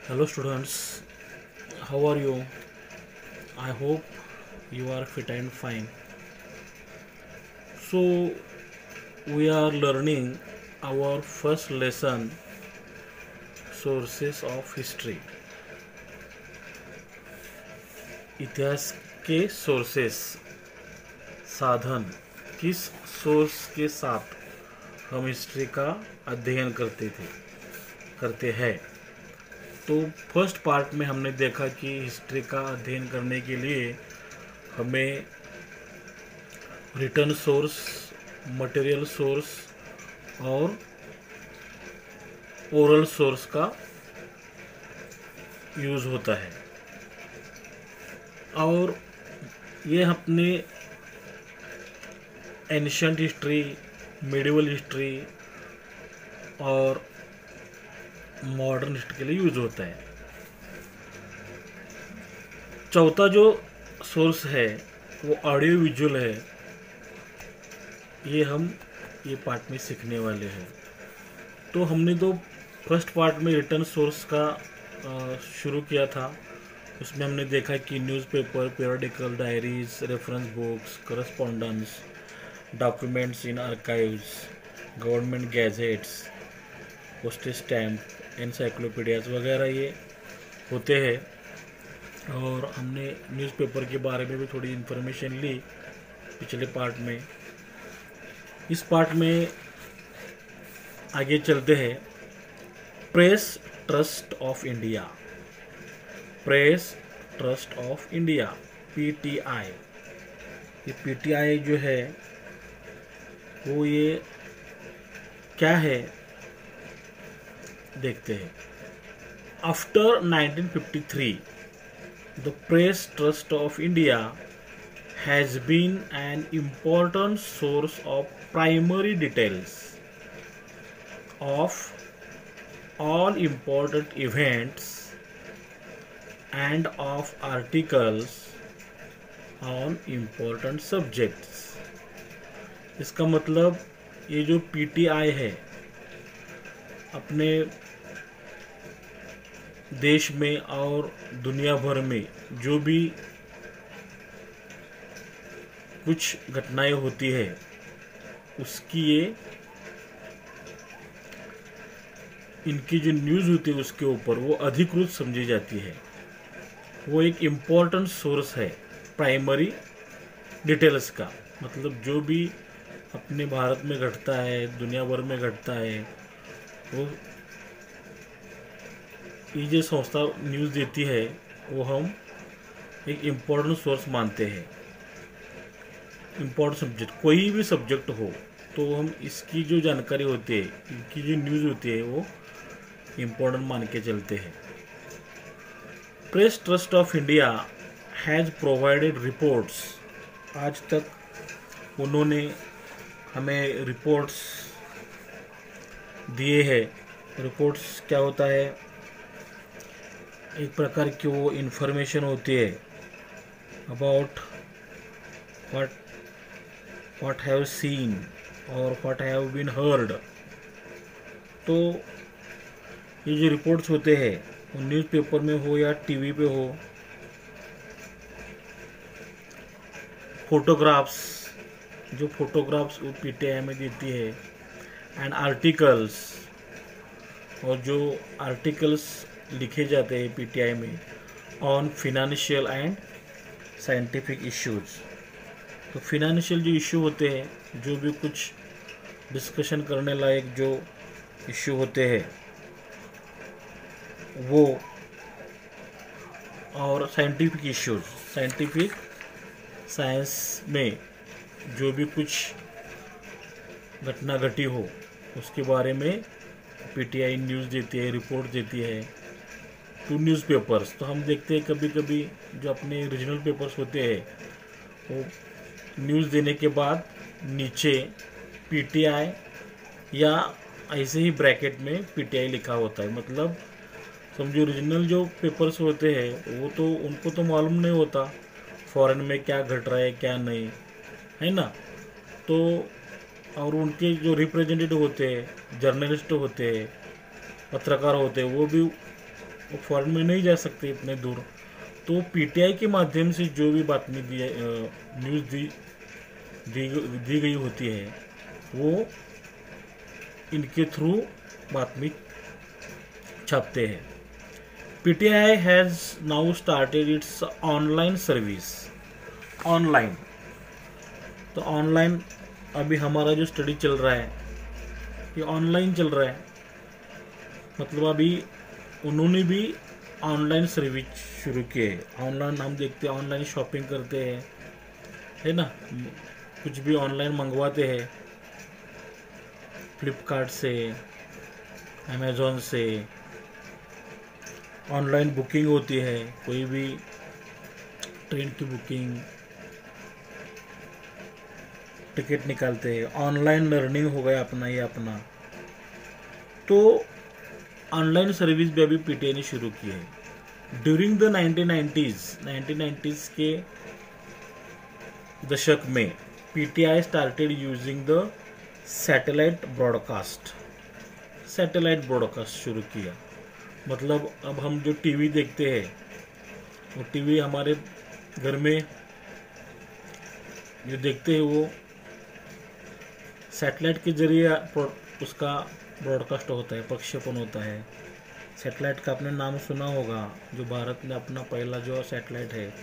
Hello students, how are you? I hope you are fit and fine. So we are learning our first lesson, sources of history. इतिहास के sources, साधन, किस source के साथ हम history का अध्ययन करते हैं। तो फर्स्ट पार्ट में हमने देखा कि हिस्ट्री का अध्ययन करने के लिए हमें रिटर्न सोर्स, मटेरियल सोर्स और ओरल सोर्स का यूज़ होता है। और ये अपने एंशियंट हिस्ट्री, मिडिवल हिस्ट्री और मॉडर्न हिस्ट्री के लिए यूज होता है। चौथा जो सोर्स है वो ऑडियो विजुअल है। ये पार्ट में सीखने वाले हैं। तो हमने तो फर्स्ट पार्ट में रिटर्न सोर्स का शुरू किया था। उसमें हमने देखा कि newspaper, periodical, diaries, reference books, correspondence, documents in archives, government gadgets, postage stamp, encyclopaedias वगैरह ये होते हैं। और हमने न्यूज़पेपर के बारे में भी थोड़ी इन्फॉर्मेशन ली पिछले पार्ट में। इस पार्ट में आगे चलते हैं। Press trust of India, press trust of India, PTI. ये पीटीआई जो है वो ये क्या है देखते हैं। After 1953 the press trust of India has been an important source of primary details of all important events and of articles on important subjects। इसका मतलब ये जो पीटीआई है अपने देश में और दुनिया भर में जो भी कुछ घटनाएं होती है उसकी ये इनकी जो न्यूज़ होती है उसके ऊपर वो अधिकृत समझी जाती है। वो एक इम्पोर्टेंट सोर्स है प्राइमरी डिटेल्स का। मतलब जो भी अपने भारत में घटता है, दुनिया भर में घटता है, वो ये जो संस्था न्यूज़ देती है वो हम एक इम्पोर्टेंट सोर्स मानते हैं। इम्पोर्टेंट सब्जेक्ट, कोई भी सब्जेक्ट हो तो हम इसकी जो जानकारी होती है, इनकी जो न्यूज़ होती है वो इम्पोर्टेंट मान के चलते हैं। Press trust of India has provided reports. आज तक उन्होंने हमें रिपोर्ट्स दिए हैं। रिपोर्ट्स क्या होता है? एक प्रकार की वो इन्फॉर्मेशन होती है अबाउट what have seen और what have been heard। तो ये जो रिपोर्ट्स होते हैं वो न्यूज़पेपर में हो या टीवी पे हो, फोटोग्राफ्स, जो फोटोग्राफ्स वो पीटीआई में देती है, एंड आर्टिकल्स, और जो आर्टिकल्स लिखे जाते हैं पीटीआई में on financial and scientific issues. तो फिनेंशियल जो इशू होते हैं, जो भी कुछ डिस्कशन करने लायक जो इशू होते हैं वो, और साइंटिफिक इश्यूज, साइंटिफिक साइंस में जो भी कुछ घटना घटी हो उसके बारे में पीटीआई न्यूज़ देती है, रिपोर्ट देती है टू न्यूज़पेपर्स। तो हम देखते हैं कभी कभी जो अपने रीजनल पेपर्स होते हैं वो न्यूज़ देने के बाद नीचे पीटीआई या ऐसे ही ब्रैकेट में पीटीआई लिखा होता है। मतलब समझो रीजनल जो पेपर्स होते हैं वो तो उनको तो मालूम नहीं होता फॉरेन में क्या घट रहा है क्या नहीं, है ना। तो और उनके जो रिप्रेजेंटेटिव होते हैं, जर्नलिस्ट होते हैं, पत्रकार होते हैं, वो भी वो फॉरेन में नहीं जा सकते इतने दूर, तो पीटीआई के माध्यम से जो भी बातमी न्यूज़ दी गई होती है वो इनके थ्रू बातमी छापते हैं। PTI has now started it's online service. Online, तो ऑनलाइन अभी हमारा जो स्टडी चल रहा है ये ऑनलाइन चल रहा है, मतलब अभी उन्होंने भी ऑनलाइन सर्विस शुरू किए है। ऑनलाइन हम देखते हैं, ऑनलाइन शॉपिंग करते हैं, है ना, कुछ भी ऑनलाइन मंगवाते हैं, फ्लिपकार्ट से, अमेज़ॉन से ऑनलाइन बुकिंग होती है, कोई भी ट्रेन की बुकिंग, टिकट निकालते हैं, ऑनलाइन लर्निंग हो गया अपना ये अपना। तो ऑनलाइन सर्विस भी अभी पीटीआई ने शुरू की है। ड्यूरिंग द 1990s के दशक में PTI started using the satellite broadcast शुरू किया। मतलब अब हम जो टीवी देखते हैं वो टीवी हमारे घर में जो देखते हैं वो सैटेलाइट के जरिए उसका ब्रॉडकास्ट होता है, प्रक्षेपण होता है। सैटेलाइट का आपने नाम सुना होगा, जो भारत में अपना पहला जो सैटेलाइट है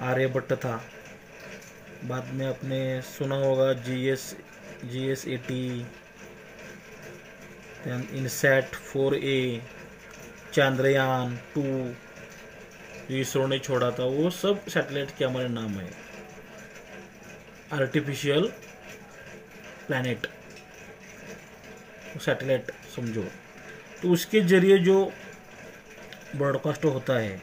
आर्यभट्ट था। बाद में आपने सुना होगा GS80, इनसैट 4A, चांद्रयान 2 जो इसरो ने छोड़ा था, वो सब सैटेलाइट के हमारे नाम है। आर्टिफिशियल प्लैनेट सैटेलाइट समझो, तो उसके जरिए जो ब्रॉडकास्ट होता है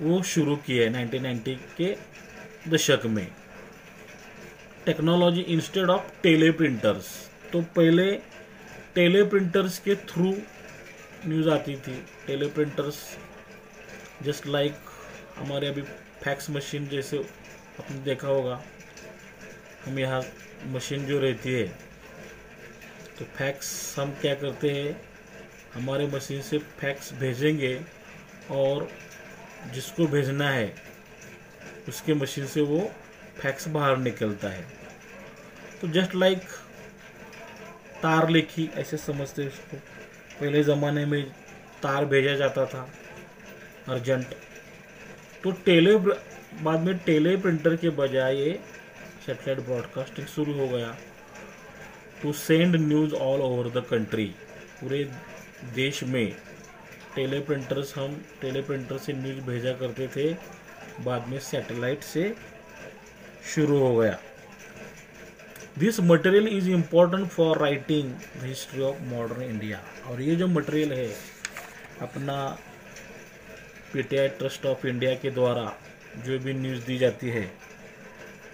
वो शुरू किया है 1990 के दशक में। टेक्नोलॉजी इंस्टेड ऑफ टेलीप्रिंटर्स, तो पहले टेलीप्रिंटर्स के थ्रू न्यूज़ आती थी। टेलीप्रिंटर्स जस्ट लाइक हमारे अभी फैक्स मशीन जैसे आपने देखा होगा, हम यहाँ मशीन जो रहती है तो फैक्स हम क्या करते हैं, हमारे मशीन से फैक्स भेजेंगे और जिसको भेजना है उसके मशीन से वो फैक्स बाहर निकलता है। तो जस्ट लाइक तार लिखी ऐसे समझते हैं उसको। पहले ज़माने में तार भेजा जाता था अर्जेंट, तो बाद में टेली प्रिंटर के बजाय ये सैटेलाइट ब्रॉडकास्टिंग शुरू हो गया to send news all over the country. पूरे देश में हम टेली प्रिंटर से न्यूज़ भेजा करते थे, बाद में सैटेलाइट से शुरू हो गया। This material is important for writing the history of modern India. और ये जो मटेरियल है अपना पीटीआई ट्रस्ट ऑफ इंडिया के द्वारा जो भी न्यूज़ दी जाती है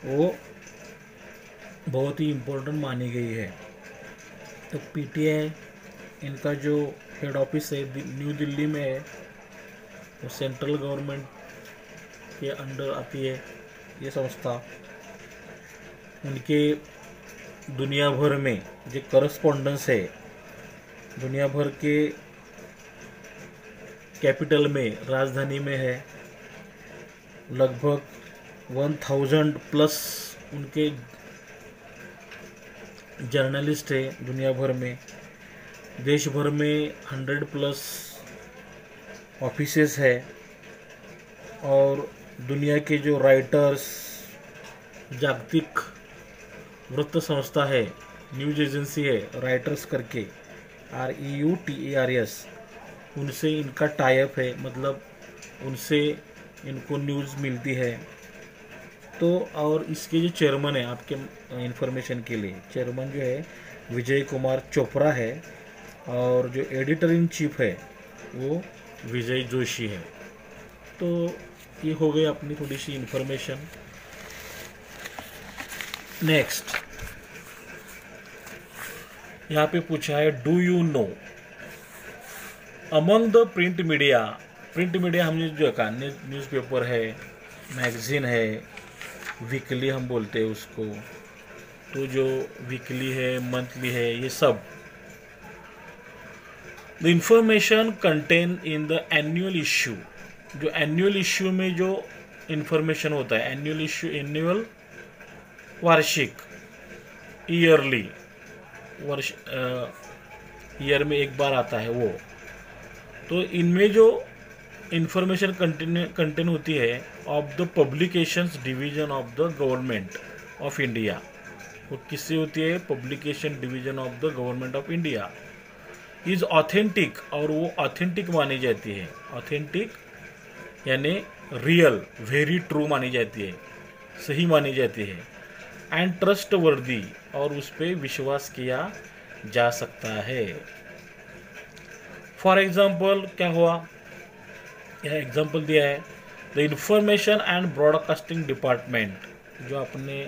वो बहुत ही इम्पोर्टेंट मानी गई है। तो पीटीआई इनका जो हेड ऑफिस है न्यू दिल्ली में है, वो सेंट्रल गवर्नमेंट के अंडर आती है ये संस्था। उनके दुनिया भर में जो करस्पॉन्डेंस है, दुनिया भर के कैपिटल में, राजधानी में है, लगभग 1000 प्लस उनके जर्नलिस्ट है दुनिया भर में। देश भर में 100 प्लस ऑफिसेस है, और दुनिया के जो राइटर्स, जागतिक वृत्त संस्था है, न्यूज एजेंसी है राइटर्स करके, REUTERS, उनसे इनका टाइप है, मतलब उनसे इनको न्यूज़ मिलती है। तो और इसके जो चेयरमैन है, आपके इंफॉर्मेशन के लिए, चेयरमैन जो है विजय कुमार चोपड़ा है, और जो एडिटर इन चीफ है वो विजय जोशी है। तो ये हो गई अपनी थोड़ी सी इंफॉर्मेशन। नेक्स्ट यहाँ पे पूछा है, do you know among the print media हमने जो कहा न्यूज़पेपर है, मैगजीन है, वीकली हम बोलते हैं उसको, तो जो वीकली है, मंथली है, ये सब the information contain in the annual issue, जो एनुअल इश्यू में जो इंफॉर्मेशन होता है, एनुअल इश्यू, एनुअल वार्षिक, ईयरली, वर्ष ईयर में एक बार आता है वो, तो इनमें जो इंफॉर्मेशन कंटेन होती है of the publications division of the government of India, वो किससे होती है, publication division of the government of India, is authentic, और वो ऑथेंटिक मानी जाती है, ऑथेंटिक यानी रियल, वेरी ट्रू मानी जाती है, सही मानी जाती है, एंड ट्रस्ट वर्दी, और उस पर विश्वास किया जा सकता है। फॉर एग्जाम्पल क्या हुआ, यह एग्जाम्पल दिया है, the information and broadcasting department, जो अपने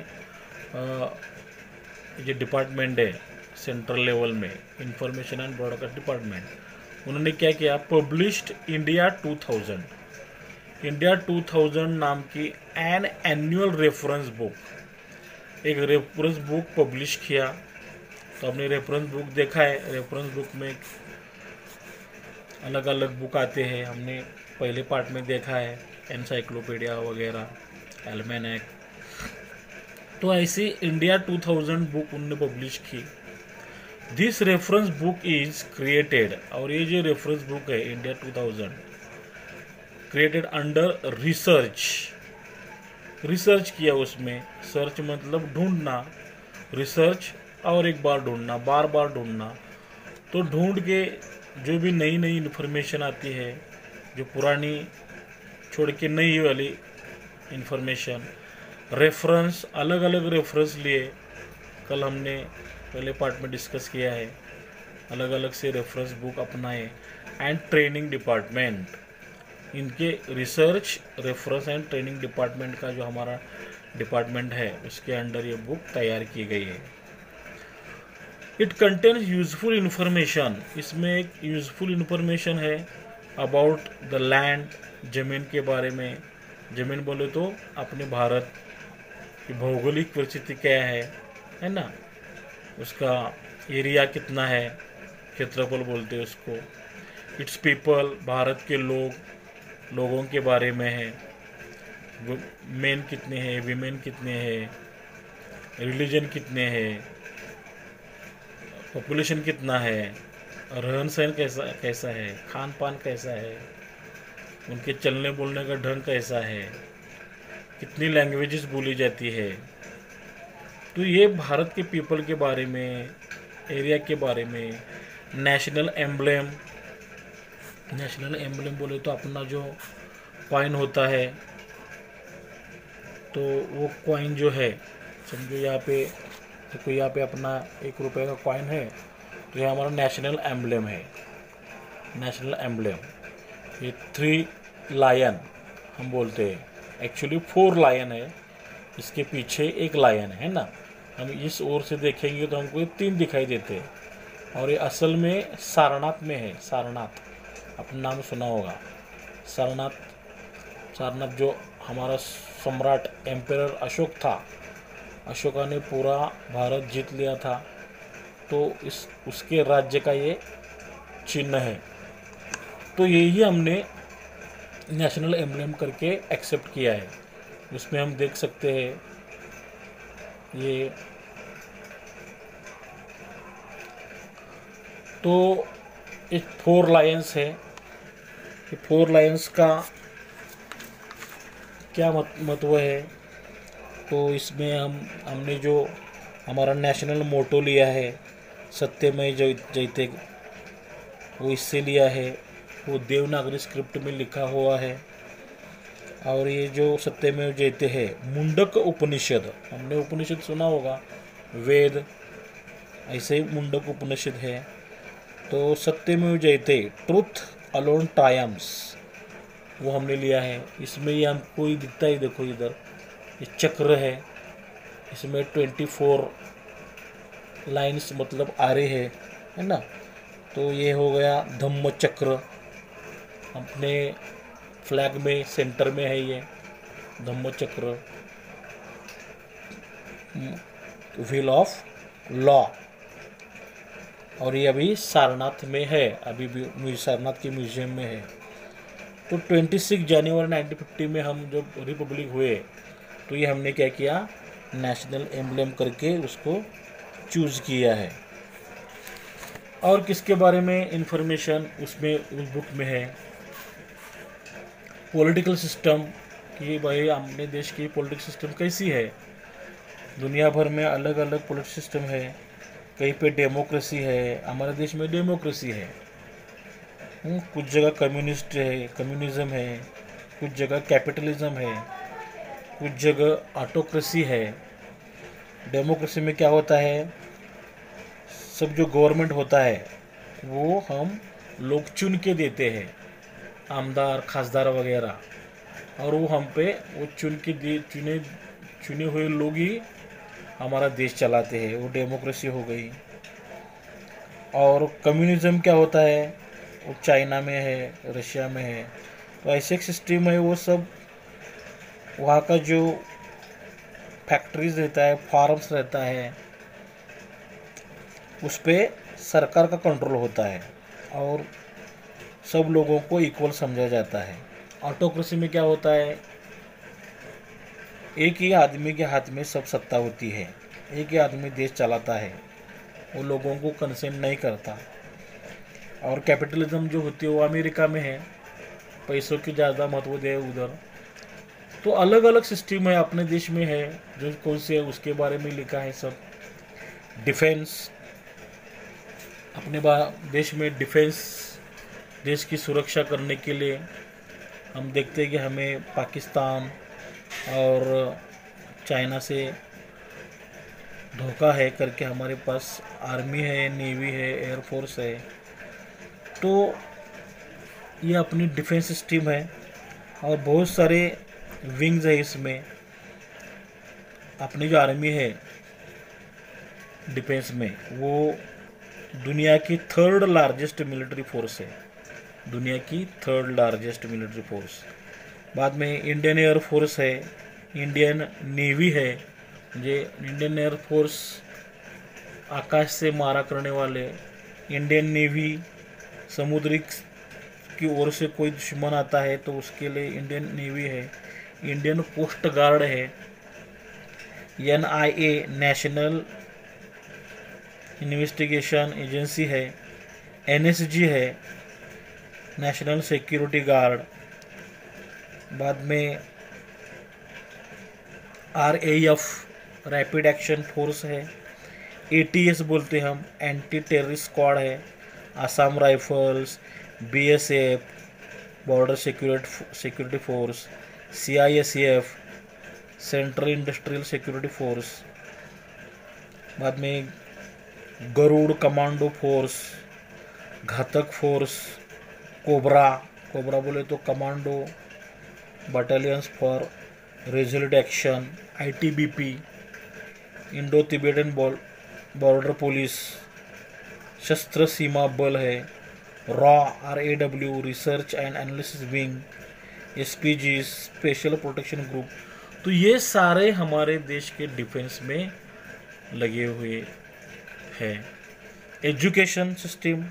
जो डिपार्टमेंट है सेंट्रल लेवल में, इंफॉर्मेशन एंड ब्रॉडकास्ट डिपार्टमेंट, उन्होंने क्या किया, पब्लिश्ड इंडिया 2000, इंडिया 2000 नाम की एन एनुअल रेफरेंस बुक, एक रेफरेंस बुक पब्लिश किया। तो हमने रेफरेंस बुक देखा है, रेफरेंस बुक में अलग अलग बुक आते हैं, हमने पहले पार्ट में देखा है, एनसाइक्लोपीडिया वगैरह, एल्मेनेक। तो ऐसी इंडिया 2000 बुक उन्होंने पब्लिश की। This reference book is created, और ये जो रेफरेंस बुक है India 2000 created under research, research किया उसमें, सर्च मतलब ढूंढना, रिसर्च और एक बार ढूंढना, बार बार ढूंढना, तो ढूंढ के जो भी नई नई इन्फॉर्मेशन आती है, जो पुरानी छोड़ के नई वाली इन्फॉर्मेशन, रेफरेंस, अलग अलग रेफरेंस लिए, कल हमने पहले पार्ट में डिस्कस किया है, अलग अलग से रेफरेंस बुक अपनाए, एंड ट्रेनिंग डिपार्टमेंट, इनके research, reference and training department का जो हमारा डिपार्टमेंट है उसके अंडर ये बुक तैयार की गई है। इट कंटेन्स यूजफुल इंफॉर्मेशन, इसमें एक यूजफुल इंफॉर्मेशन है अबाउट द लैंड, जमीन के बारे में, जमीन बोले तो अपने भारत की भौगोलिक परिस्थिति क्या है ना, उसका एरिया कितना है, क्षेत्रफल बोलते हैं उसको, इट्स पीपल, भारत के लोगों के बारे में है, मेन कितने हैं, वीमेन कितने हैं, रिलीजन कितने हैं, पॉपुलेशन कितना है, रहन सहन कैसा है, खान पान कैसा है, उनके चलने बोलने का ढंग कैसा है, कितनी लैंग्वेजेस बोली जाती है। तो ये भारत के पीपल के बारे में, एरिया के बारे में। नेशनल एम्ब्लेम, नेशनल एम्ब्लेम बोले तो अपना जो कॉइन होता है, तो वो कॉइन जो है, समझो यहाँ पे, देखो यहाँ पे अपना 1 रुपये का कॉइन है, तो ये हमारा नेशनल एम्ब्लेम है, नेशनल एम्ब्लेम। ये 3 लायन हम बोलते हैं, एक्चुअली 4 लायन है, इसके पीछे 1 लायन है ना, हम इस ओर से देखेंगे तो हमको 3 दिखाई देते हैं, और ये असल में सारनाथ में है, सारनाथ, अपना नाम सुना होगा, सारनाथ, सारनाथ जो हमारा सम्राट एम्परर अशोक था, अशोका ने पूरा भारत जीत लिया था, तो उसके राज्य का ये चिन्ह है। तो यही हमने नेशनल एम्ब्लेम करके एक्सेप्ट किया है। उसमें हम देख सकते हैं ये, तो एक 4 लायंस है, ये 4 लायंस का क्या महत्व है, तो इसमें हमने जो हमारा नेशनल मोटो लिया है, सत्यमेव जयते, वो इससे लिया है, वो देवनागरी स्क्रिप्ट में लिखा हुआ है। और ये जो सत्यमेव जयते है, मुंडक उपनिषद, हमने उपनिषद सुना होगा, वेद, ऐसे ही मुंडक उपनिषद है। तो सत्यमेव जयते, ट्रुथ अलोन ट्रायम्स, वो हमने लिया है। इसमें ये हमको ही दिखता है, देखो इधर ये चक्र है, इसमें 24 लाइन्स मतलब आरे है ना। तो ये हो गया धम्म चक्र, अपने फ्लैग में सेंटर में है ये धम्म चक्र, व्हील ऑफ लॉ, और ये अभी सारनाथ में है, अभी भी सारनाथ के म्यूजियम में है। तो 26 जनवरी 1950 में हम जब रिपब्लिक हुए तो ये हमने क्या किया, नेशनल एम्ब्लेम करके उसको चूज़ किया है। और किसके बारे में इंफॉर्मेशन उसमें उस बुक में है, पॉलिटिकल सिस्टम कि भाई अपने देश की पॉलिटिकल सिस्टम कैसी है। दुनिया भर में अलग अलग पॉलिटिकल सिस्टम है, कहीं पे डेमोक्रेसी है, हमारे देश में डेमोक्रेसी है। कुछ जगह कम्युनिज्म है, कुछ जगह कैपिटलिज्म है, कुछ जगह ऑटोक्रेसी है। डेमोक्रेसी में क्या होता है, सब जो गवर्नमेंट होता है वो हम लोग चुन के देते हैं, आमदार खासदार वगैरह, और वो हम पे वो चुने हुए लोग ही हमारा देश चलाते हैं, वो डेमोक्रेसी हो गई। और कम्युनिज्म क्या होता है, वो चाइना में है, रशिया में है। तो ऐसे एक सिस्टम है, वो सब वहाँ का जो फैक्ट्रीज रहता है, फार्म्स रहता है, उस पर सरकार का कंट्रोल होता है और सब लोगों को इक्वल समझा जाता है। ऑटोक्रेसी में क्या होता है, एक ही आदमी के हाथ में सब सत्ता होती है, एक ही आदमी देश चलाता है, वो लोगों को कंसेंट नहीं करता। और कैपिटलिज्म जो होती है वो अमेरिका में है, पैसों की ज़्यादा महत्व दे उधर। तो अलग अलग सिस्टम है, अपने देश में है जो कौन से है उसके बारे में लिखा है सब। डिफेंस, अपने देश में डिफेंस, देश की सुरक्षा करने के लिए हम देखते हैं कि हमें पाकिस्तान और चाइना से धोखा है करके हमारे पास आर्मी है, नेवी है, एयरफोर्स है। तो ये अपनी डिफेंस सिस्टम है और बहुत सारे विंग्स है इसमें। अपनी जो आर्मी है डिफेंस में, वो दुनिया की 3rd लार्जेस्ट मिलिट्री फोर्स है, दुनिया की 3rd लार्जेस्ट मिलिट्री फोर्स। बाद में इंडियन एयरफोर्स है, इंडियन नेवी है, ये इंडियन एयरफोर्स आकाश से मारा करने वाले, इंडियन नेवी समुद्री की ओर से कोई दुश्मन आता है तो उसके लिए इंडियन नेवी है, इंडियन कोस्ट गार्ड है, NIA नेशनल इन्वेस्टिगेशन एजेंसी है, NSG है, नेशनल सिक्योरिटी गार्ड। बाद में RAF रैपिड एक्शन फोर्स है, ATS बोलते हैं हम, एंटी टेररिस्ट स्क्वाड है, Assam rifles, BSF border security force, CISF central industrial security force. बाद में गरुड़ कमांडो फोर्स, घातक फोर्स, कोबरा बोले तो commando battalions for resolute action, ITBP Indo Tibetan border police, शस्त्र सीमा बल है, RAW research and analysis wing, SPG special protection group. तो ये सारे हमारे देश के डिफेंस में लगे हुए हैं। एजुकेशन सिस्टम,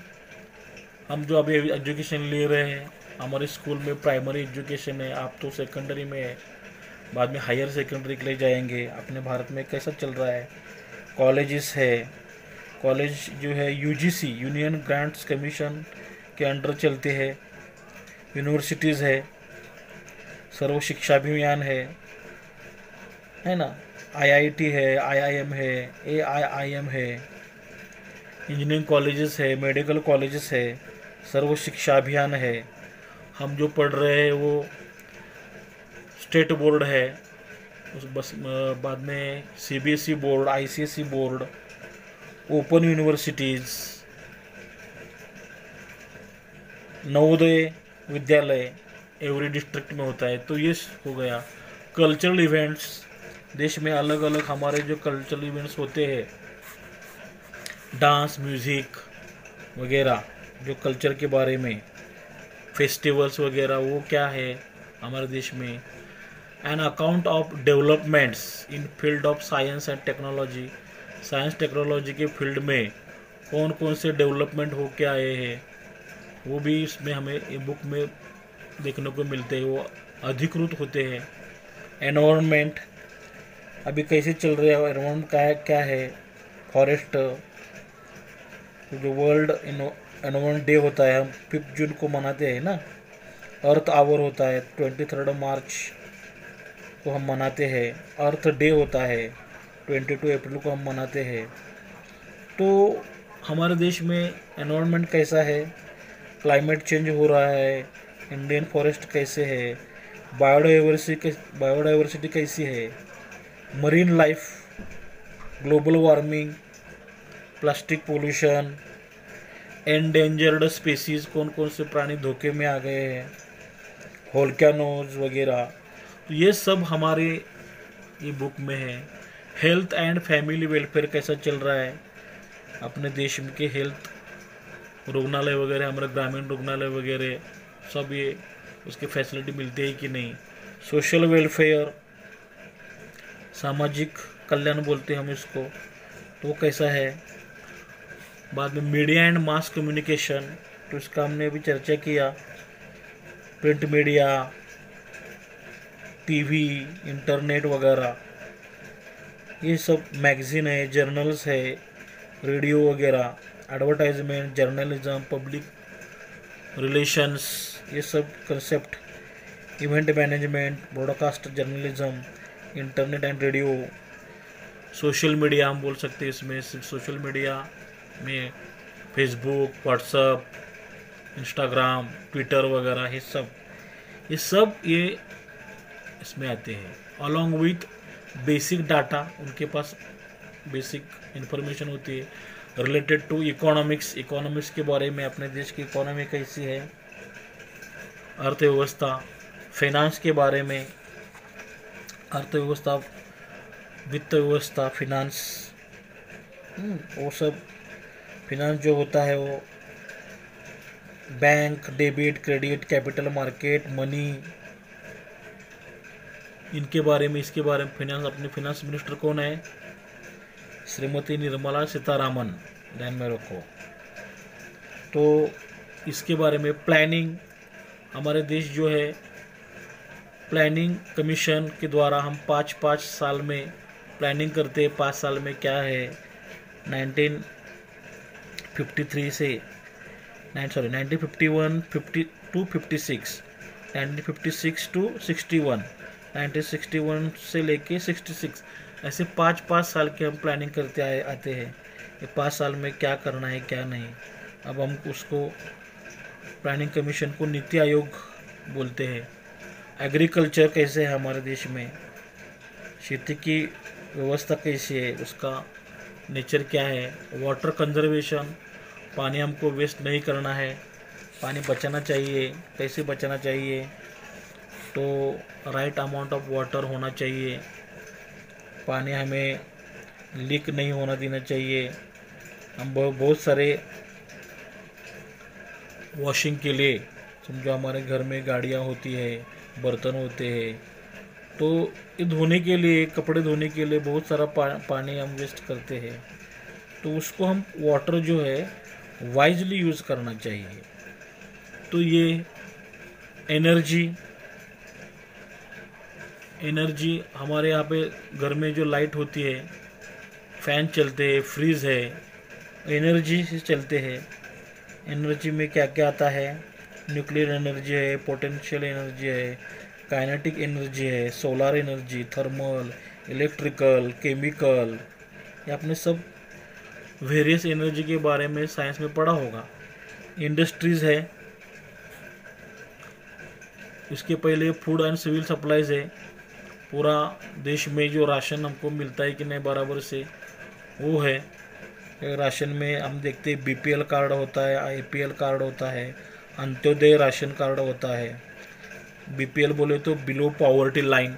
हम जो अभी एजुकेशन ले रहे हैं, हमारे स्कूल में प्राइमरी एजुकेशन है, आप तो सेकेंडरी में है, बाद में हायर सेकेंडरी के लिए जाएंगे। अपने भारत में कैसा चल रहा है, कॉलेजेस है, कॉलेज जो है UGC यूनियन ग्रांट्स कमीशन के अंडर चलते हैं, यूनिवर्सिटीज़ है, सर्व शिक्षा अभियान है ना, IIT है, IIM है, AIIM है, इंजीनियरिंग कॉलेजेस है, मेडिकल कॉलेजेस है, सर्व शिक्षा अभियान है। हम जो पढ़ रहे हैं वो स्टेट बोर्ड है, उस बस बाद में CBSE board, ICSE board, open universities, Navodaya Vidyalaya every district में होता है। तो ये हो गया। कल्चरल इवेंट्स, देश में अलग अलग हमारे जो कल्चरल इवेंट्स होते हैं, डांस, म्यूज़िक वगैरह, जो कल्चर के बारे में फेस्टिवल्स वगैरह, वो क्या है हमारे देश में। An account of developments in field of science and technology, science technology के फील्ड में कौन कौन से डेवलपमेंट हो के आए हैं, वो भी इसमें हमें ये बुक में देखने को मिलते हैं, वो अधिकृत होते हैं। एनवायरनमेंट अभी कैसे चल रहा है, एनवायरनमेंट का क्या है, फॉरेस्ट, जो वर्ल्ड एनवायरनमेंट डे होता है हम 5 जून को मनाते हैं ना, अर्थ आवर होता है 23 मार्च को हम मनाते हैं, अर्थ डे होता है 22 अप्रैल को हम मनाते हैं। तो हमारे देश में एनवायरनमेंट कैसा है, क्लाइमेट चेंज हो रहा है, इंडियन फॉरेस्ट कैसे है, बायोडाइवर्सिटी कैसी है, marine life, global warming, plastic pollution, endangered species, कौन कौन से प्राणी धोखे में आ गए हैं, वोल्केनोज वगैरह, तो ये सब हमारे ये बुक में है। हेल्थ एंड फैमिली वेलफेयर कैसा चल रहा है अपने देश में के हेल्थ रुग्णालय वगैरह, हमारे ग्रामीण रुग्णालय वगैरह सब, ये उसके फैसिलिटी मिलती है कि नहीं। सोशल वेलफेयर, सामाजिक कल्याण बोलते हैं हम इसको, तो वो कैसा है। बाद में मीडिया एंड मास कम्युनिकेशन, तो इसका हमने अभी चर्चा किया। प्रिंट मीडिया, टीवी, इंटरनेट वगैरह, ये सब मैगजीन है, जर्नल्स है, रेडियो वगैरह, एडवर्टाइजमेंट, जर्नलिज्म, पब्लिक रिलेशंस, ये सब concept, event management, broadcast journalism, internet and radio, social media हम बोल सकते हैं इसमें। सिर्फ सोशल मीडिया में फेसबुक, व्हाट्सअप, इंस्टाग्राम, ट्विटर वगैरह, ये सब इसमें आते हैं। अलॉन्ग विथ बेसिक डाटा, उनके पास बेसिक इंफॉर्मेशन होती है रिलेटेड टू इकोनॉमिक्स के बारे में, अपने देश की इकोनॉमी कैसी है, अर्थव्यवस्था, फाइनेंस के बारे में, अर्थव्यवस्था, वित्त व्यवस्था, फिनांस, वो सब। फिनांस जो होता है वो bank, debit, credit, capital market, money, इनके बारे में, इसके बारे में। फिनांस, अपने फिनांस मिनिस्टर कौन है, श्रीमती निर्मला सीतारामन, ध्यान में रखो। तो इसके बारे में प्लानिंग, हमारे देश जो है प्लानिंग कमीशन के द्वारा हम 5-5 साल में प्लानिंग करते हैं। 5 साल में क्या है, 1951 से 1951 टू 56, 1956 टू 61, 1961 से लेके 66, ऐसे 5-5 साल की हम प्लानिंग करते आते हैं। ये 5 साल में क्या करना है क्या नहीं। अब हम उसको प्लानिंग कमीशन को नीति आयोग बोलते हैं। एग्रीकल्चर कैसे है हमारे देश में, खेती की व्यवस्था कैसी है, उसका नेचर क्या है। वाटर कंजर्वेशन, पानी हमको वेस्ट नहीं करना है, पानी बचाना चाहिए। कैसे बचाना चाहिए, तो राइट अमाउंट ऑफ वाटर होना चाहिए, पानी हमें लीक नहीं होना देना चाहिए। हम बहुत सारे वॉशिंग के लिए, समझो हमारे घर में गाड़ियाँ होती है, बर्तन होते हैं, तो ये धोने के लिए, कपड़े धोने के लिए बहुत सारा पानी हम वेस्ट करते हैं। तो उसको हम वाटर जो है वाइजली यूज़ करना चाहिए। तो ये एनर्जी हमारे यहाँ पे घर में जो लाइट होती है, फैन चलते हैं, फ्रीज है, एनर्जी से चलते हैं। एनर्जी में क्या क्या आता है, न्यूक्लियर एनर्जी है, पोटेंशियल एनर्जी है, काइनेटिक एनर्जी है, solar energy, thermal, electrical, chemical, ये आपने सब वेरियस एनर्जी के बारे में साइंस में पढ़ा होगा। इंडस्ट्रीज़ है, इसके पहले फूड एंड सिविल सप्लाईज है, पूरा देश में जो राशन हमको मिलता है कि नहीं बराबर से, वो है। राशन में हम देखते हैं बीपीएल कार्ड होता है, आईपीएल कार्ड होता है, अंत्योदय राशन कार्ड होता है। बीपीएल बोले तो below poverty line,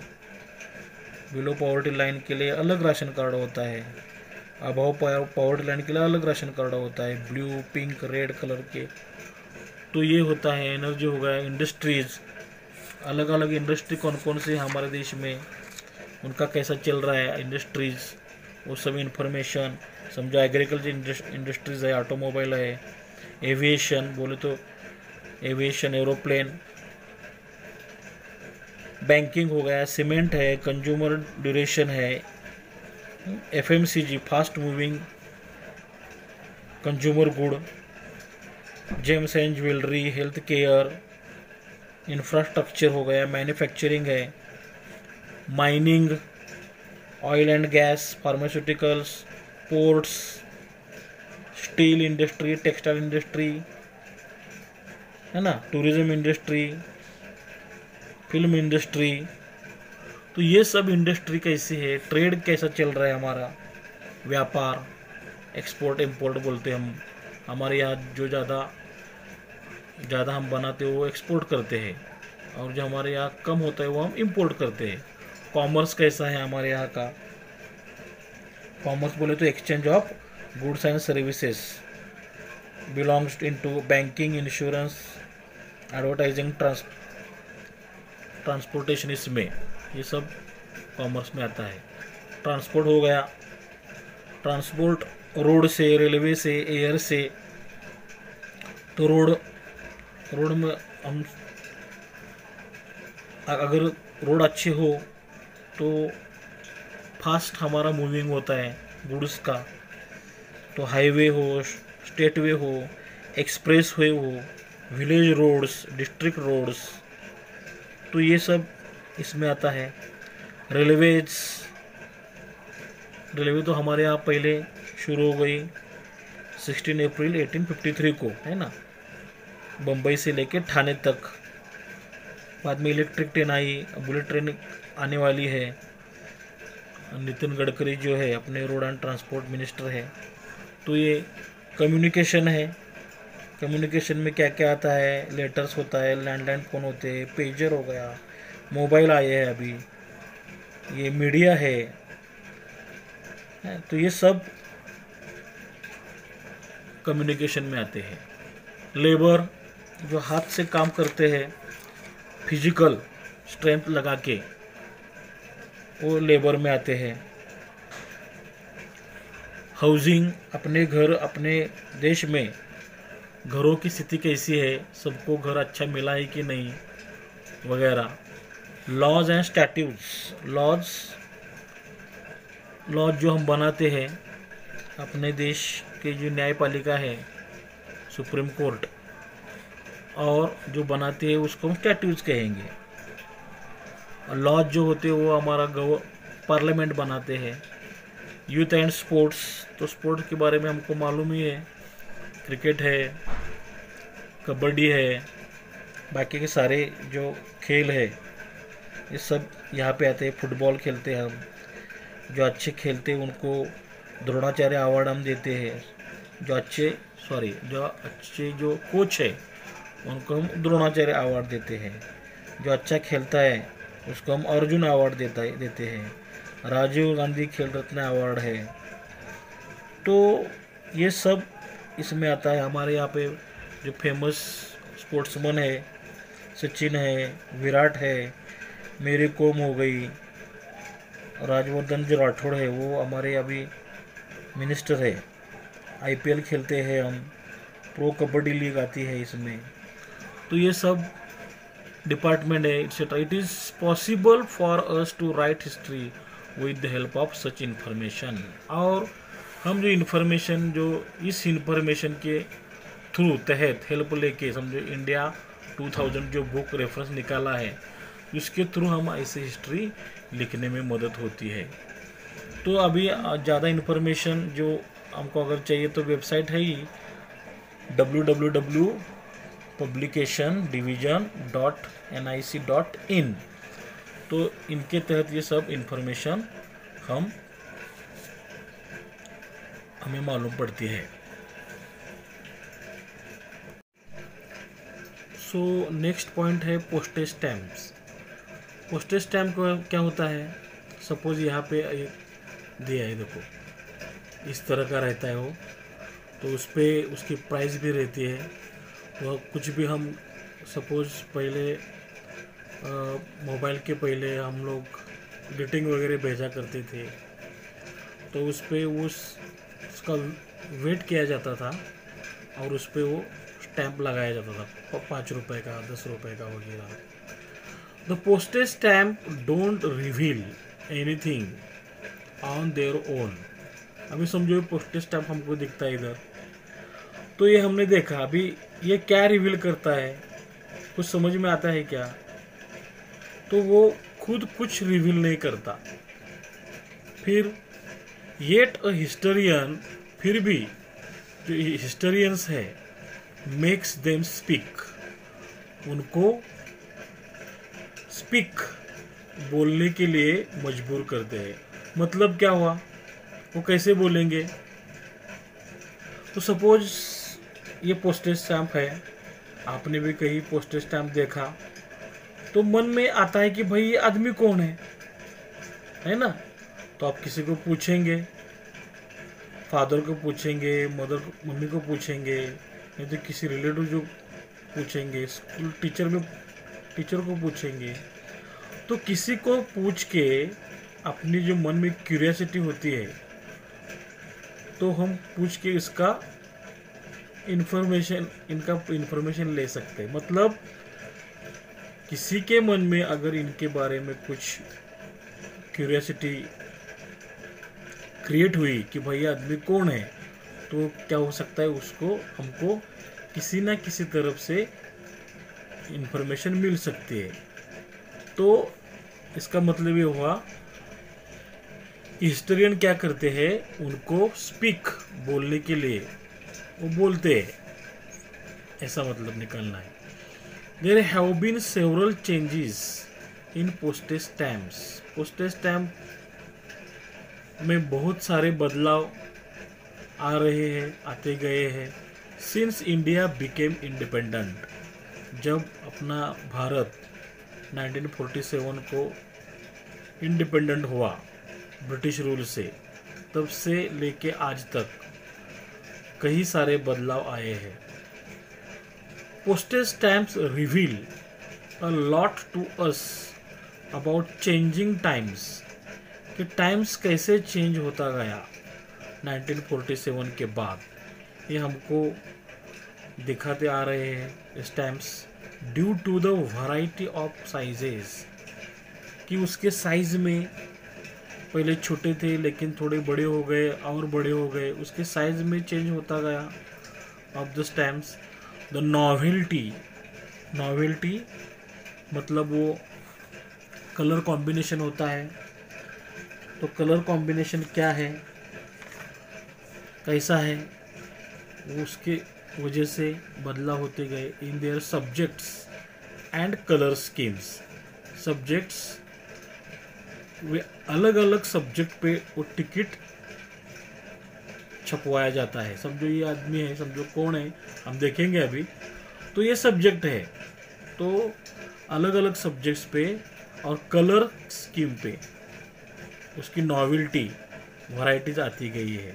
below poverty line के लिए अलग राशन कार्ड होता है, अबव पॉवर्टी लाइन के लिए अलग राशन कार्ड होता है, ब्लू, पिंक, रेड कलर के। तो ये होता है एनर्जी हो गया। इंडस्ट्रीज़, अलग अलग इंडस्ट्री कौन कौन से हमारे देश में, उनका कैसा चल रहा है इंडस्ट्रीज़, वो सब इंफॉर्मेशन। समझो एग्रीकल्चर इंडस्ट्रीज़ है, ऑटोमोबाइल है, एविएशन बोले तो एविएशन, एरोप्लेन, बैंकिंग हो गया, सीमेंट है, कंज्यूमर ड्यूरेशन है, FMCG fast moving consumer good, James and jewellery, health care, infrastructure हो गया, मैन्युफैक्चरिंग है, mining, oil and gas, pharmaceuticals, ports, steel industry, textile industry है ना, टूरिज्म इंडस्ट्री, फिल्म इंडस्ट्री। तो ये सब इंडस्ट्री कैसी है, ट्रेड कैसा चल रहा है, हमारा व्यापार, एक्सपोर्ट इम्पोर्ट बोलते हैं हम। हमारे यहाँ जो ज़्यादा हम बनाते हैं वो एक्सपोर्ट करते हैं, और जो हमारे यहाँ कम होता है वो हम इंपोर्ट करते हैं। कॉमर्स कैसा है हमारे यहाँ का, कॉमर्स बोले तो exchange of goods and services belongs into banking, insurance, advertising, transportation, इसमें ये सब कॉमर्स में आता है। ट्रांसपोर्ट हो गया, ट्रांसपोर्ट रोड से, रेलवे से, एयर से। तो रोड में हम अगर रोड अच्छे हो तो फास्ट हमारा मूविंग होता है गुड्स का। तो हाईवे हो, स्टेट वे हो, एक्सप्रेस वे हो, विलेज रोड्स, डिस्ट्रिक्ट रोड्स, तो ये सब इसमें आता है। रेलवे तो हमारे यहाँ पहले शुरू हो गई 16 अप्रैल 1853 को, है ना, बम्बई से लेके ठाणे तक। बाद में इलेक्ट्रिक ट्रेन आई, बुलेट ट्रेन आने वाली है। नितिन गडकरी जो है अपने रोड एंड ट्रांसपोर्ट मिनिस्टर है। तो ये कम्युनिकेशन है, कम्युनिकेशन में क्या क्या आता है, लेटर्स होता है, लैंडलाइन फ़ोन होते हैं, पेजर हो गया, मोबाइल आए हैं अभी, ये मीडिया है। तो ये सब कम्युनिकेशन में आते हैं। लेबर जो हाथ से काम करते हैं, फिजिकल स्ट्रेंथ लगा के, वो लेबर में आते हैं। हाउसिंग, अपने घर, अपने देश में घरों की स्थिति कैसी है, सबको घर अच्छा मिला है कि नहीं वगैरह। लॉज एंड स्टैट्यूट्स, लॉज जो हम बनाते हैं, अपने देश के जो न्यायपालिका है, सुप्रीम कोर्ट, और जो बनाते हैं उसको हम स्टैट्यूट्स कहेंगे। और लॉज जो होते हैं वो हमारा पार्लियामेंट बनाते हैं। यूथ एंड स्पोर्ट्स, तो स्पोर्ट्स के बारे में हमको मालूम ही है, क्रिकेट है, कबड्डी है, बाकी के सारे जो खेल है ये सब यहाँ पे आते हैं। फुटबॉल खेलते हैं हम, जो अच्छे खेलते हैं उनको द्रोणाचार्य अवार्ड हम देते हैं। जो अच्छे जो कोच है उनको हम द्रोणाचार्य अवार्ड देते हैं। जो अच्छा खेलता है उसको हम अर्जुन अवार्ड देते हैं। राजीव गांधी खेल रत्न अवार्ड है। तो ये सब इसमें आता है। हमारे यहाँ पे जो फेमस स्पोर्ट्समैन है, सचिन है, विराट है, मेरी कोम हो गई, राजवर्धन जो राठौड़ है वो हमारे अभी मिनिस्टर है। आईपीएल खेलते हैं हम, प्रो कबड्डी लीग आती है इसमें। तो ये सब डिपार्टमेंट है etcetera. It is possible for us to write history with the help of such information. और हम जो इन्फॉर्मेशन, जो इस इन्फॉर्मेशन के थ्रू तहत हेल्प लेके, समझो इंडिया 2000 जो बुक रेफरेंस निकाला है उसके थ्रू हम ऐसे हिस्ट्री लिखने में मदद होती है। तो अभी ज़्यादा इन्फॉर्मेशन जो हमको अगर चाहिए तो वेबसाइट है ही www.publicationdivision.nic.in। तो इनके तहत ये सब इन्फॉर्मेशन हमें मालूम पड़ती है। सो नेक्स्ट पॉइंट है पोस्टेज स्टैम्प्स। पोस्टेज स्टैम्प क्या होता है, सपोज यहाँ पे दिया है, देखो इस तरह का रहता है वो। तो उस पर उसकी प्राइस भी रहती है। तो कुछ भी हम सपोज पहले मोबाइल के पहले हम लोग ग्रीटिंग वगैरह भेजा करते थे, तो उस पर उस उसका वेट किया जाता था और उस पर वो स्टैंप लगाया जाता था, 5 रुपए का, 10 रुपए का वगैरह। The postage stamp don't reveal anything on their own. अभी समझो ये पोस्टेज स्टैम्प हमको दिखता है इधर, तो ये हमने देखा, अभी ये क्या रिवील करता है, कुछ समझ में आता है क्या? तो वो खुद कुछ रिवील नहीं करता। फिर येट अ हिस्टोरियन, फिर भी जो हिस्टोरियंस है, मेक्स देम स्पीक, उनको स्पीक बोलने के लिए मजबूर करते हैं। मतलब क्या हुआ, वो कैसे बोलेंगे? तो सपोज ये पोस्टेज स्टैम्प है, आपने भी कहीं पोस्टेज स्टैम्प देखा, तो मन में आता है कि भाई ये आदमी कौन है ना? तो आप किसी को पूछेंगे, फादर को पूछेंगे, मम्मी को पूछेंगे, नहीं तो किसी रिलेटिव जो पूछेंगे, स्कूल टीचर को पूछेंगे। तो किसी को पूछ के अपनी जो मन में क्यूरियोसिटी होती है, तो हम पूछ के इनका इंफॉर्मेशन ले सकते हैं। मतलब किसी के मन में अगर इनके बारे में कुछ क्यूरियोसिटी क्रिएट हुई कि भाई आदमी कौन है, तो क्या हो सकता है, उसको हमको किसी ना किसी तरफ से इंफॉर्मेशन मिल सकती है। तो इसका मतलब ये हुआ, हिस्टोरियन क्या करते हैं, उनको स्पीक बोलने के लिए वो बोलते हैं, ऐसा मतलब निकालना है। There have been several changes in postage stamps. Postage stamp में बहुत सारे बदलाव आ रहे हैं, आते गए हैं, सिंस इंडिया बिकेम इंडिपेंडेंट। जब अपना भारत 1947 को इंडिपेंडेंट हुआ ब्रिटिश रूल से, तब से लेके आज तक कई सारे बदलाव आए हैं। Postage stamps reveal a lot to us about changing times, कि टाइम्स कैसे चेंज होता गया 1947 के बाद, ये हमको दिखाते आ रहे हैं stamps. Due to the variety of sizes, कि उसके साइज में पहले छोटे थे लेकिन थोड़े बड़े हो गए और बड़े हो गए, उसके साइज में चेंज होता गया of the stamps. The novelty मतलब वो कलर कॉम्बिनेशन होता है। तो कलर कॉम्बिनेशन क्या है, कैसा है, वो उसके वजह से बदलाव होते गए in their subjects and colour schemes. Subjects, वे अलग अलग सब्जेक्ट पे वो टिकट छपवाया जाता है। समझो ये आदमी है, समझो कौन है, हम देखेंगे अभी। तो ये सब्जेक्ट है, तो अलग अलग सब्जेक्ट्स पे और कलर स्कीम पे उसकी नॉवेल्टी, वैराइटीज आती गई है।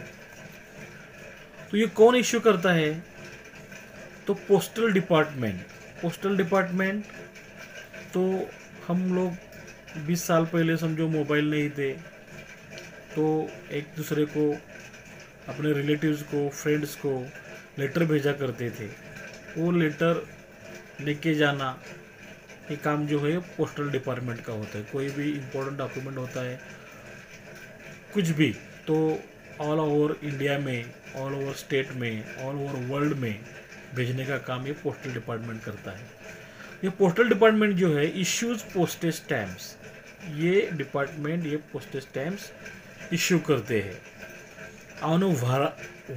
तो ये कौन इश्यू करता है? तो पोस्टल डिपार्टमेंट। तो हम लोग 20 साल पहले समझो मोबाइल नहीं थे, तो एक दूसरे को, अपने रिलेटिव्स को, फ्रेंड्स को लेटर भेजा करते थे। वो लेटर लेके जाना, ये काम जो है पोस्टल डिपार्टमेंट का होता है। कोई भी इम्पोर्टेंट डॉक्यूमेंट होता है, कुछ भी, तो ऑल ओवर इंडिया में, ऑल ओवर स्टेट में, ऑल ओवर वर्ल्ड में भेजने का काम ये पोस्टल डिपार्टमेंट करता है। ये पोस्टल डिपार्टमेंट जो है इश्यूज पोस्टेज स्टैम्प्स, ये डिपार्टमेंट ये पोस्टेज स्टैम्प्स इश्यू करते हैं on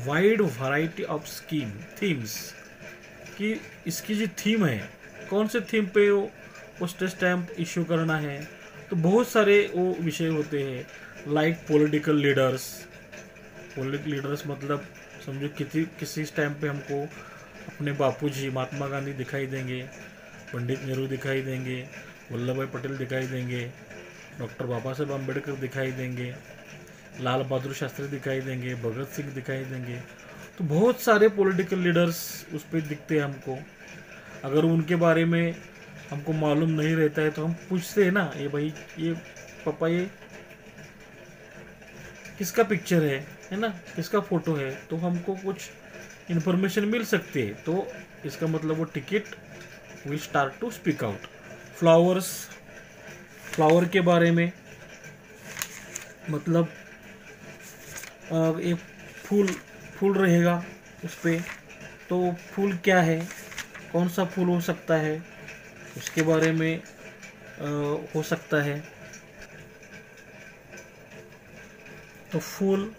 wide variety of themes, कि इसकी जो थीम है, कौन से थीम पे वो पोस्टेज स्टैम्प इश्यू करना है। तो बहुत सारे वो विषय होते हैं, लाइक पॉलिटिकल लीडर्स मतलब समझो किसी स्टैम्प पे हमको अपने बापूजी महात्मा गांधी दिखाई देंगे, पंडित नेहरू दिखाई देंगे, वल्लभ भाई पटेल दिखाई देंगे, डॉक्टर बाबा साहेब अम्बेडकर दिखाई देंगे, लाल बहादुर शास्त्री दिखाई देंगे, भगत सिंह दिखाई देंगे। तो बहुत सारे पॉलिटिकल लीडर्स उस पर दिखते हैं हमको। अगर उनके बारे में हमको मालूम नहीं रहता है तो हम पूछते हैं ना, ये भाई, ये पापा, ये किसका पिक्चर है, है ना, किसका फ़ोटो है, तो हमको कुछ इन्फॉर्मेशन मिल सकती है। तो इसका मतलब वो ticket will start to speak out. Flowers, flower के बारे में, मतलब एक फूल फूल रहेगा उस पर, तो फूल क्या है, कौन सा फूल हो सकता है, उसके बारे में हो सकता है। तो फूल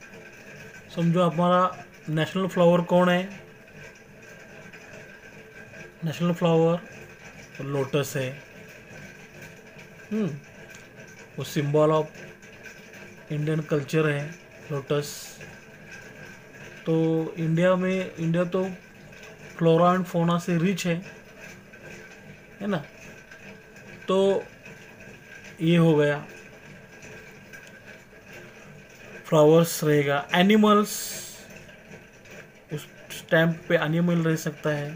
समझो हमारा नेशनल फ्लावर कौन है, नेशनल फ्लावर लोटस है। वो सिंबल ऑफ इंडियन कल्चर है लोटस। तो इंडिया तो फ्लोरा एंड फौना से रिच है ना। तो ये हो गया, फ्लावर्स रहेगा। एनिमल्स, उस स्टैम्प पे एनिमल रह सकता है।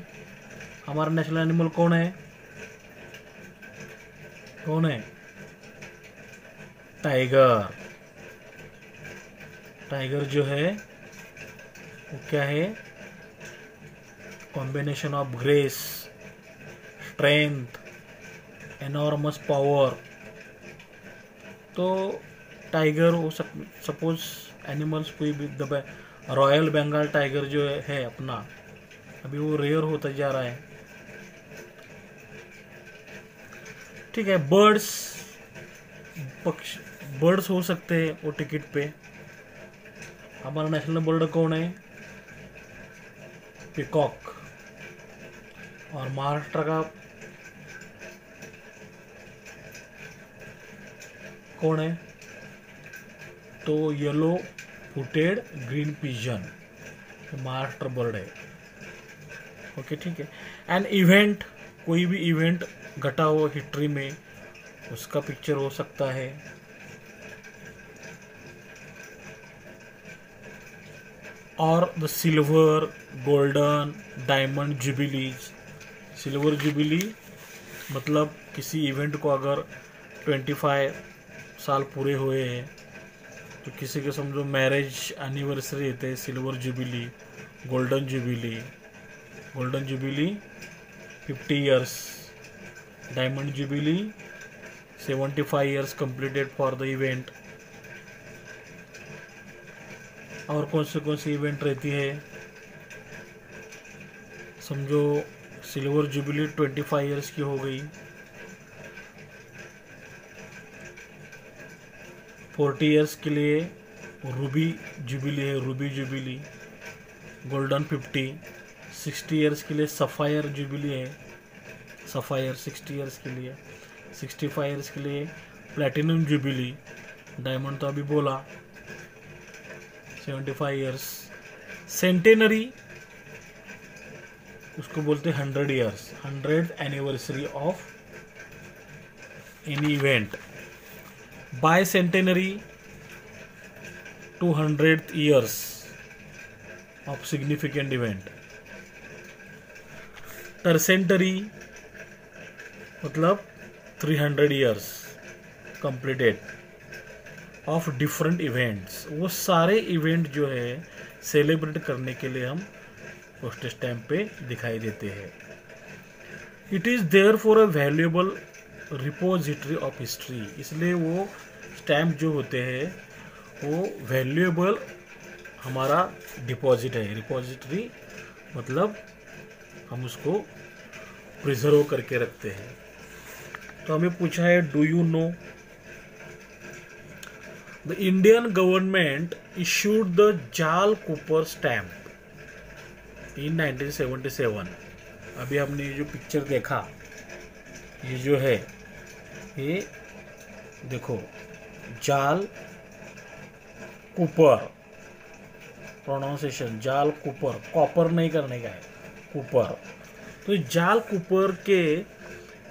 हमारा नेशनल एनिमल कौन है, कौन है, टाइगर। टाइगर जो है वो क्या है, combination of grace, strength, enormous power. तो टाइगर हो सपोज एनिमल्स कोई भी रॉयल बंगाल टाइगर जो है अपना, अभी वो रेयर होता जा रहा है। ठीक है, बर्ड्स, पक्षी, बर्ड्स हो सकते हैं वो टिकट पे। हमारा नेशनल बर्ड कौन है, पिकॉक। और महाराष्ट्र का कौन है, तो yellow footed green pigeon, Maharashtra bird है। ओके, ठीक है। एंड इवेंट, कोई भी इवेंट घटा हो हिस्ट्री में, उसका पिक्चर हो सकता है। और the silver, golden, diamond jubilees. Silver jubilee मतलब किसी इवेंट को अगर 25 साल पूरे हुए हैं, तो किसी के समझो मैरिज एनिवर्सरी रहते हैं, silver jubilee, golden jubilee. Golden jubilee 50 years, diamond jubilee 75 years completed for the event. और कौन सी इवेंट रहती है, समझो सिल्वर जुबिली 25 इयर्स की हो गई, 40 इयर्स के लिए रूबी जुबिली है, रूबी जुबिली। गोल्डन 50, 60 इयर्स के लिए सफ़ायर जुबिली है, सफ़ायर 60 इयर्स के लिए। 65 इयर्स के लिए प्लैटिनम जुबिली, डायमंड तो अभी बोला, 75 इयर्स। सेंटेनरी उसको बोलते हैं 100 years, 100th anniversary of any event. Bicentenary 200th years of significant event. Tercentenary मतलब 300 years completed of different events. वो सारे इवेंट जो है सेलिब्रेट करने के लिए हम पोस्टल स्टैम्प पे दिखाई देते हैं। It is there for a valuable repository of history, इसलिए वो स्टैम्प जो होते हैं वो वैल्यूएबल हमारा डिपॉजिट है। रिपोजिटरी मतलब हम उसको प्रिजर्व करके रखते हैं। तो हमें पूछा है, do you know the Indian government issued the जाल कूपर स्टैम्प इन 1977। अभी हमने ये जो पिक्चर देखा, ये जो है, ये देखो जाल कूपर, प्रोनाउंसिएशन जाल कूपर, कॉपर नहीं करने का है, कूपर। तो जाल कूपर के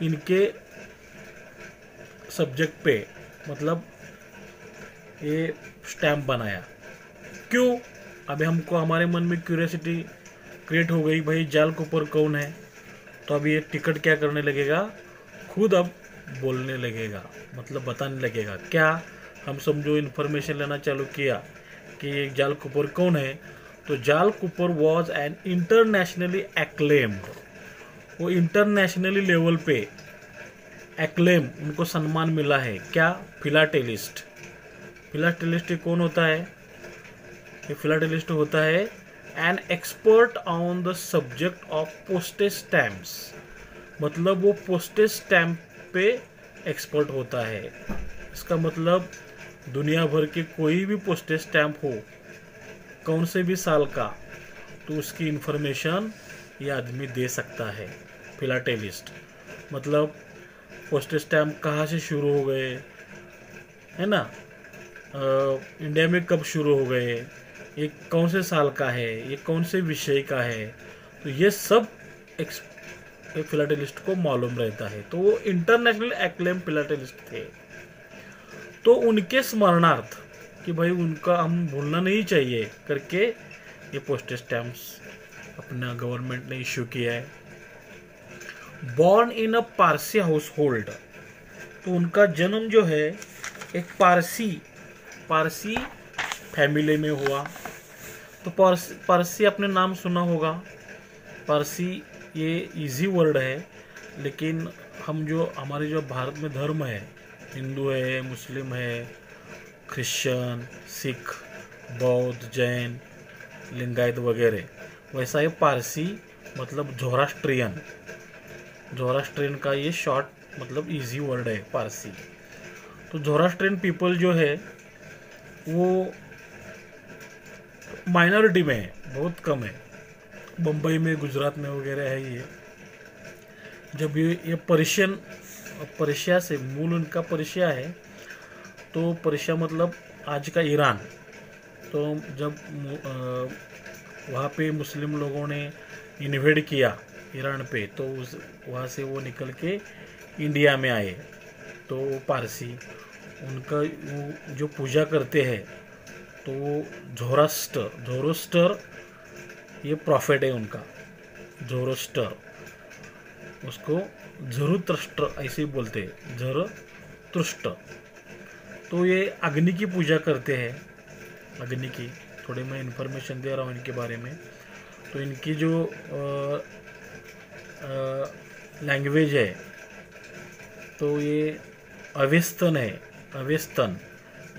इनके सब्जेक्ट पे मतलब ये स्टैम्प बनाया। क्यों? अभी हमको हमारे मन में क्यूरियोसिटी क्रिएट हो गई, भाई जाल कूपर कौन है। तो अभी ये टिकट क्या करने लगेगा, खुद अब बोलने लगेगा, मतलब बताने लगेगा। क्या हम समझो इन्फॉर्मेशन लेना चालू किया कि जाल कूपर कौन है, तो जाल Cooper was an internationally acclaimed, वो इंटरनेशनली लेवल पे एक्लेम, उनको सम्मान मिला है। क्या? फिलाटेलिस्ट। फिलाटेलिस्ट कौन होता है? ये फिलाटेलिस्ट होता है an expert on the subject of postage stamps, मतलब वो पोस्टेज स्टैम्प पे एक्सपर्ट होता है। इसका मतलब दुनिया भर के कोई भी पोस्टेज स्टैम्प हो, कौन से भी साल का, तो उसकी इंफॉर्मेशन ये आदमी दे सकता है। फिलाटेलिस्ट मतलब पोस्टेज स्टैम्प कहाँ से शुरू हो गए, है ना, इंडिया में कब शुरू हो गए, ये कौन से साल का है, ये कौन से विषय का है, तो ये सब एक फिलाटेलिस्ट को मालूम रहता है। तो वो इंटरनेशनल एक्लेम फिलाटेलिस्ट थे। तो उनके स्मरणार्थ कि भाई उनका हम भूलना नहीं चाहिए करके ये पोस्टेज स्टैम्प्स अपना गवर्नमेंट ने इशू किया है। Born in a Parsi house hold, तो उनका जन्म जो है एक पारसी फैमिली में हुआ। तो पारसी आपने नाम सुना होगा। पारसी ये इजी वर्ड है, लेकिन हम जो हमारे जो भारत में धर्म है, हिंदू है, मुस्लिम है, क्रिश्चियन, सिख, बौद्ध, जैन, लिंगायत वगैरह, वैसा ये पारसी मतलब ज़ोरास्ट्रियन का ये शॉर्ट मतलब इजी वर्ड है पारसी। तो ज़ोरास्ट्रियन पीपल जो है वो माइनॉरिटी में है, बहुत कम है। बम्बई में, गुजरात में वगैरह है ये। जब ये पर्शिया से मूल उनका पर्शिया है, तो पर्शिया मतलब आज का ईरान। तो जब वहाँ पे मुस्लिम लोगों ने इन्वेड किया ईरान पे, तो वहाँ से वो निकल के इंडिया में आए। तो वो पारसी, उनका वो जो पूजा करते हैं, तो वो ज़ोरोस्टर ये प्रॉफिट है उनका, ज़ोरोस्टर, उसको ज़रूत्रष्ट्र ऐसे ही बोलते हैं, ज़रूत्रष्ट्र। तो ये अग्नि की पूजा करते हैं, अग्नि की। थोड़ी मैं इन्फॉर्मेशन दे रहा हूँ इनके बारे में। तो इनकी जो लैंग्वेज है, तो ये अवेस्तन है, अवेस्तन।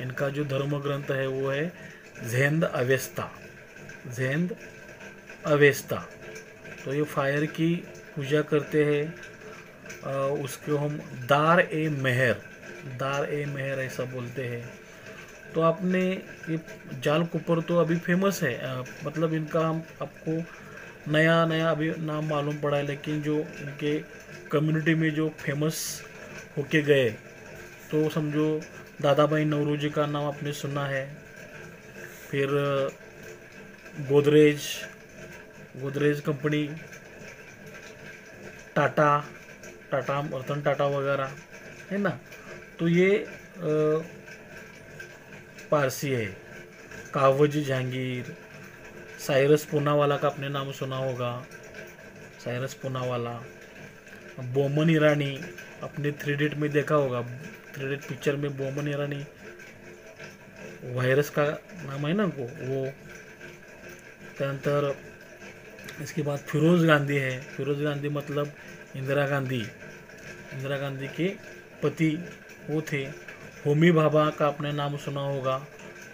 इनका जो धर्म ग्रंथ है वो है ज़ेंद अवेस्ता। तो ये फायर की पूजा करते हैं। उसको हम दार ए मेहर ऐसा बोलते हैं। तो आपने ये जाल कूपर तो अभी फेमस है, मतलब इनका हम आपको नया अभी नाम मालूम पड़ा है, लेकिन जो इनके कम्युनिटी में जो फेमस होके गए, तो समझो दादा भाई नौरोजी का नाम आपने सुना है। फिर गोदरेज कंपनी, टाटा रतन टाटा वगैरह, है ना। तो ये पारसी है। कावजी जहांगीर, साइरस पूनावाला का आपने नाम सुना होगा, साइरस पूनावाला। बोमन ईरानी अपने 3 इडियट में देखा होगा, 3 इडियट पिक्चर में बोमन ईरानी व्हायरस का नाम है ना वो। त्यानंतर इसके बाद फिरोज गांधी है। फिरोज गांधी मतलब इंदिरा गांधी के पति वो थे। होमी भाभा का आपने नाम सुना होगा,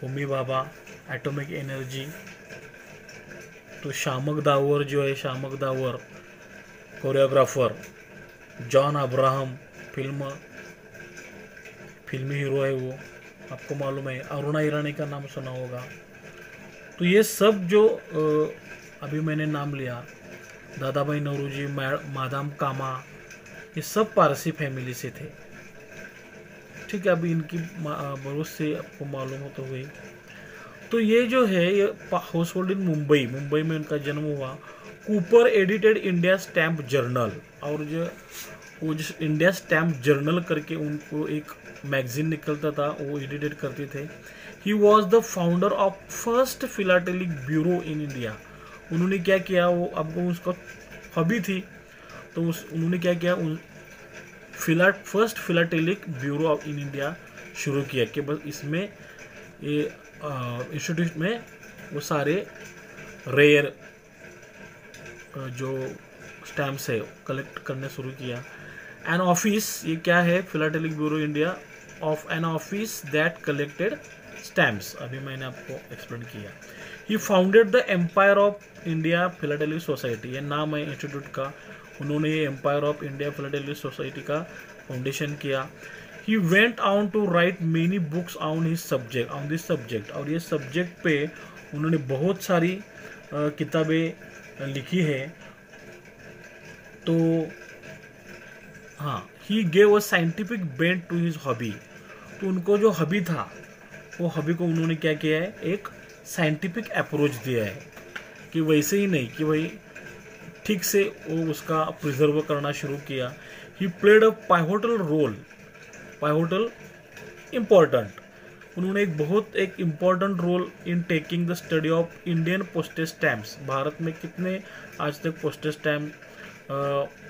होमी भाभा, एटॉमिक एनर्जी। तो शामक दावर जो है, शामक दावर कोरियोग्राफर। जॉन अब्राहम फिल्मी हीरो है वो, आपको मालूम है। अरुणा ईरानी का नाम सुना होगा। तो ये सब जो अभी मैंने नाम लिया, दादा भाई नौरोजी, मादाम कामा, ये सब पारसी फैमिली से थे। ठीक है, अभी इनकी बहुत से आपको मालूम हो तो हुई। तो ये जो है ये हाउस होल्ड इन मुंबई में उनका जन्म हुआ। Cooper edited India stamp journal, और वो जो इंडिया स्टैम्प जर्नल करके उनको एक मैगजीन निकलता था, वो एडिटेड करते थे। He was the founder of first philatelic bureau in India. उन्होंने क्या किया, वो आपको उसका हॉबी थी, तो उन्होंने क्या किया, first philatelic bureau of in India शुरू किया कि बस इसमें ये इंस्टीट्यूट में वो सारे रेयर जो स्टैम्प्स है कलेक्ट करने शुरू किया। एन ऑफिस, ये क्या है, philatelic bureau India of an office that collected stamps, अभी मैंने आपको एक्सप्लेन किया। He founded the empire of India philatelic society, ये नाम है इंस्टीट्यूट का। उन्होंने ये empire of India philatelic society का फाउंडेशन किया। He went on to write many books on his subject, on this subject, और ये सब्जेक्ट पे उन्होंने बहुत सारी किताबें लिखी है। तो हाँ, he gave a scientific bent to his hobby, तो उनको जो हॉबी था वो हॉबी को उन्होंने क्या किया है, एक साइंटिफिक अप्रोच दिया है कि वैसे ही नहीं कि भाई ठीक से वो उसका प्रिजर्व करना शुरू किया। He played a pivotal role, pivotal important, उन्होंने एक important role in taking the study of Indian postage stamps. Bharat में कितने आज तक पोस्टेज स्टैम्प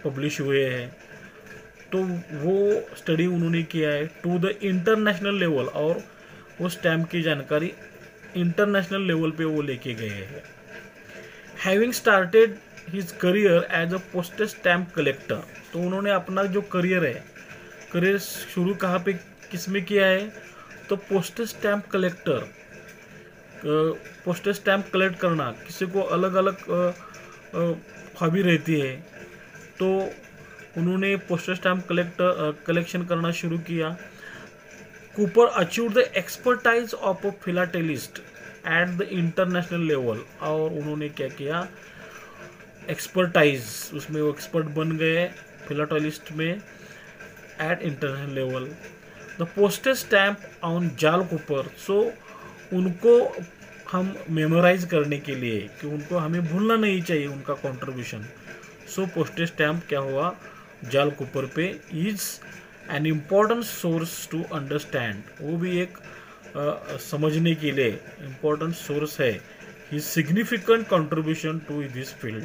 पब्लिश हुए हैं, तो वो स्टडी उन्होंने किया है टू द इंटरनेशनल लेवल, और वो स्टैम्प की जानकारी इंटरनेशनल लेवल पे वो लेके गए हैं। Having started his career as a postage stamp collector, तो उन्होंने अपना जो करियर शुरू कहाँ पे किस में किया है, तो postage stamp collector, postage stamp collect करना, किसी को अलग अलग हॉबी रहती है, तो उन्होंने पोस्टेज स्टैम्प कलेक्शन करना शुरू किया। Cooper achieved the expertise of a philatelist at the international level, और उन्होंने क्या किया, एक्सपर्टाइज, उसमें वो एक्सपर्ट बन गए फिलाटेलिस्ट में at international level. The postage stamp on Jal Cooper, so उनको हम मेमोराइज करने के लिए, कि उनको हमें भूलना नहीं चाहिए उनका कंट्रीब्यूशन, सो पोस्टेज स्टैम्प क्या हुआ, जाल कूपर पे is an important source to understand, वो भी एक समझने के लिए इम्पोर्टेंट सोर्स है। He significant contribution to this field,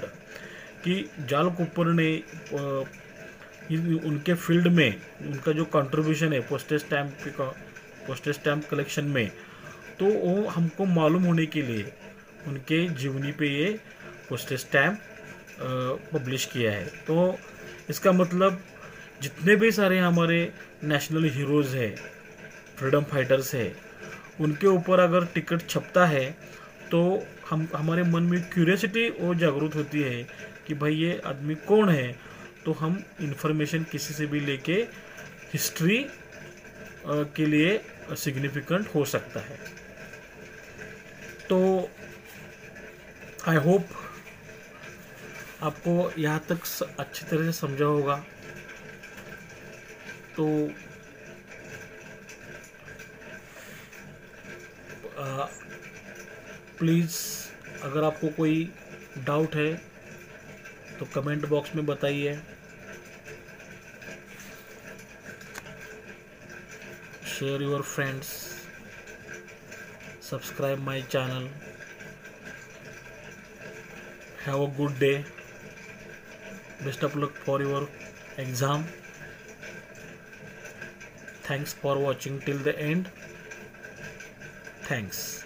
कि जाल कूपर ने उनके फील्ड में उनका जो कंट्रीब्यूशन है पोस्टेज स्टैम्प कलेक्शन में, तो वो हमको मालूम होने के लिए उनके जीवनी पे ये पोस्टेज स्टैम्प पब्लिश किया है। तो इसका मतलब जितने भी सारे हमारे नेशनल हीरोज़ है, फ्रीडम फाइटर्स है, उनके ऊपर अगर टिकट छपता है तो हमारे मन में क्यूरियोसिटी वो जागरूक होती है कि भाई ये आदमी कौन है, तो हम इंफॉर्मेशन किसी से भी लेके हिस्ट्री के लिए सिग्निफिकेंट हो सकता है। तो आई होप आपको यहाँ तक अच्छी तरह से समझा होगा। तो प्लीज़ अगर आपको कोई डाउट है तो कमेंट बॉक्स में बताइए, share your friends, subscribe my channel. Have a good day, best of luck for your exam. Thanks for watching till the end. Thanks.